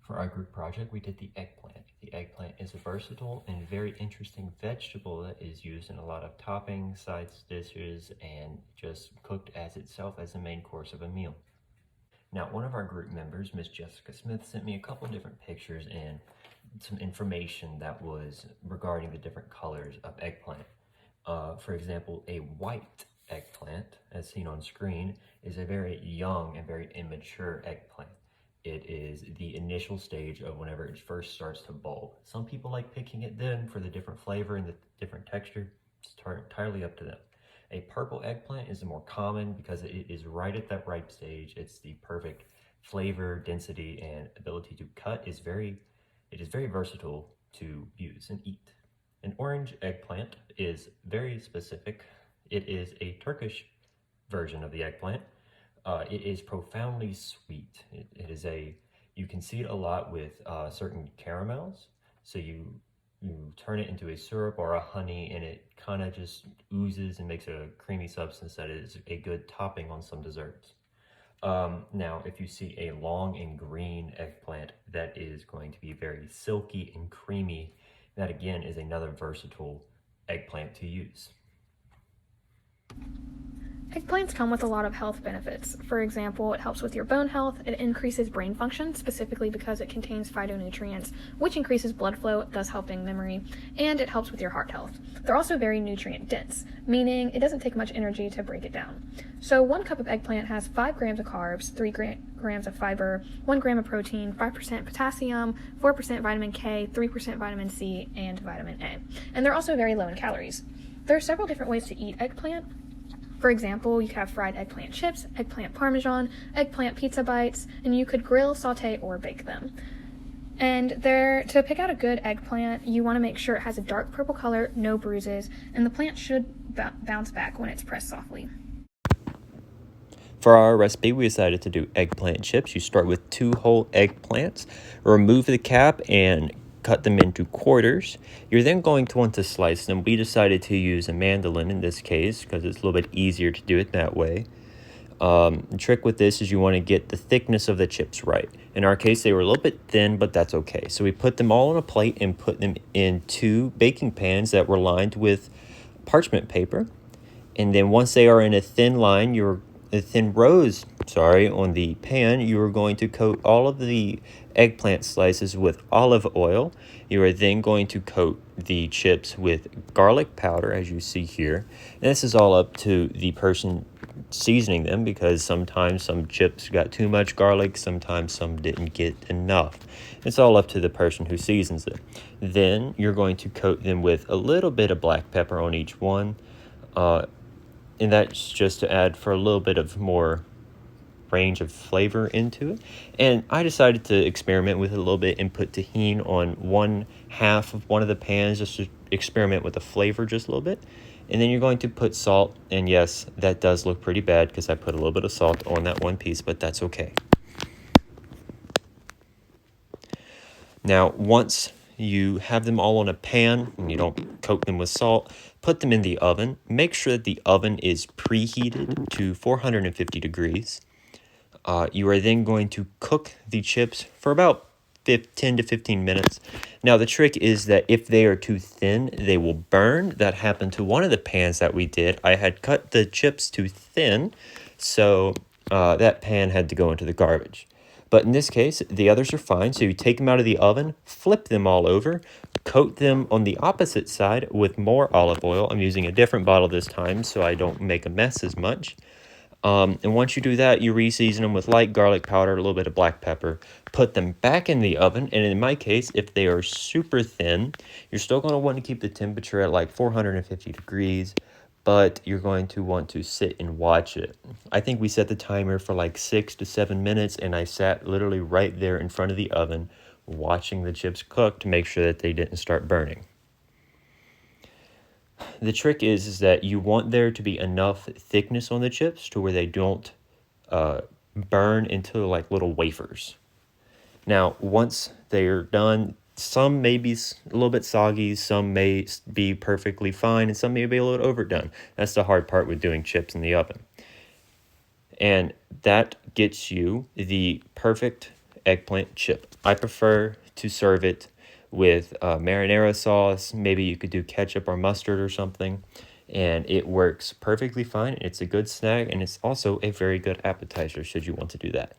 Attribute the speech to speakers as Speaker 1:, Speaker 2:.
Speaker 1: For our group project, we did the eggplant. The eggplant is a versatile and very interesting vegetable that is used in a lot of toppings, sides dishes, and just cooked as itself as the main course of a meal. Now, one of our group members, Miss Jessica Smith, sent me a couple different pictures and some information that was regarding the different colors of eggplant. For example, a white eggplant, as seen on screen, is a very young and very immature eggplant. It is the initial stage of whenever it first starts to bulb. Some people like picking it then for the different flavor and the different texture. It's entirely up to them. A purple eggplant is the more common because it is right at that ripe stage. It's the perfect flavor, density, and ability to cut. It is very versatile to use and eat. An orange eggplant is very specific. It is a Turkish version of the eggplant. It is profoundly sweet. You can see it a lot with certain caramels. So you turn it into a syrup or a honey and it kind of just oozes and makes a creamy substance that is a good topping on some desserts. Now, if you see a long and green eggplant, that is going to be very silky and creamy. That again is another versatile eggplant to use.
Speaker 2: Eggplants come with a lot of health benefits. For example, it helps with your bone health, it increases brain function, specifically because it contains phytonutrients, which increases blood flow, thus helping memory, and it helps with your heart health. They're also very nutrient dense, meaning it doesn't take much energy to break it down. So 1 cup of eggplant has 5 grams of carbs, 3 grams of fiber, 1 gram of protein, 5% potassium, 4% vitamin K, 3% vitamin C, and vitamin A. And they're also very low in calories. There are several different ways to eat eggplant. For example, you could have fried eggplant chips, eggplant parmesan, eggplant pizza bites, and you could grill, saute, or bake them. And to pick out a good eggplant, you want to make sure it has a dark purple color, no bruises, and the plant should bounce back when it's pressed softly.
Speaker 1: For our recipe, we decided to do eggplant chips. You start with 2 whole eggplants, remove the cap, and cut them into quarters. You're then going to want to slice them. We decided to use a mandolin in this case because it's a little bit easier to do it that way. The trick with this is you want to get the thickness of the chips right. In our case, they were a little bit thin, but that's okay. So we put them all on a plate and put them in 2 baking pans that were lined with parchment paper. And then once they are in a thin rows on the pan, you are going to coat all of the eggplant slices with olive oil. You are then going to coat the chips with garlic powder, as you see here. And this is all up to the person seasoning them because sometimes some chips got too much garlic, sometimes some didn't get enough. It's all up to the person who seasons them. Then you're going to coat them with a little bit of black pepper on each one. And that's just to add for a little bit of more range of flavor into it. And I decided to experiment with it a little bit and put tahini on 1/2 of one of the pans just to experiment with the flavor just a little bit. And then you're going to put salt. And yes, that does look pretty bad because I put a little bit of salt on that one piece, but that's okay. Now, once you have them all on a pan and you don't coat them with salt, put them in the oven. Make sure that the oven is preheated to 450 degrees. You are then going to cook the chips for about 10 to 15 minutes. Now, the trick is that if they are too thin, they will burn. That happened to one of the pans that we did. I had cut the chips too thin, so that pan had to go into the garbage. But in this case, the others are fine. So you take them out of the oven, flip them all over, coat them on the opposite side with more olive oil. I'm using a different bottle this time so I don't make a mess as much. And once you do that, you re-season them with light garlic powder, a little bit of black pepper. Put them back in the oven. And in my case, if they are super thin, you're still going to want to keep the temperature at like 450 degrees. But you're going to want to sit and watch it. I think we set the timer for like 6 to 7 minutes, and I sat literally right there in front of the oven watching the chips cook to make sure that they didn't start burning. The trick is that you want there to be enough thickness on the chips to where they don't burn into like little wafers. Now, once they're done, some may be a little bit soggy, some may be perfectly fine, and some may be a little overdone. That's the hard part with doing chips in the oven. And that gets you the perfect eggplant chip. I prefer to serve it with marinara sauce. Maybe you could do ketchup or mustard or something, and it works perfectly fine. It's a good snack, and it's also a very good appetizer should you want to do that.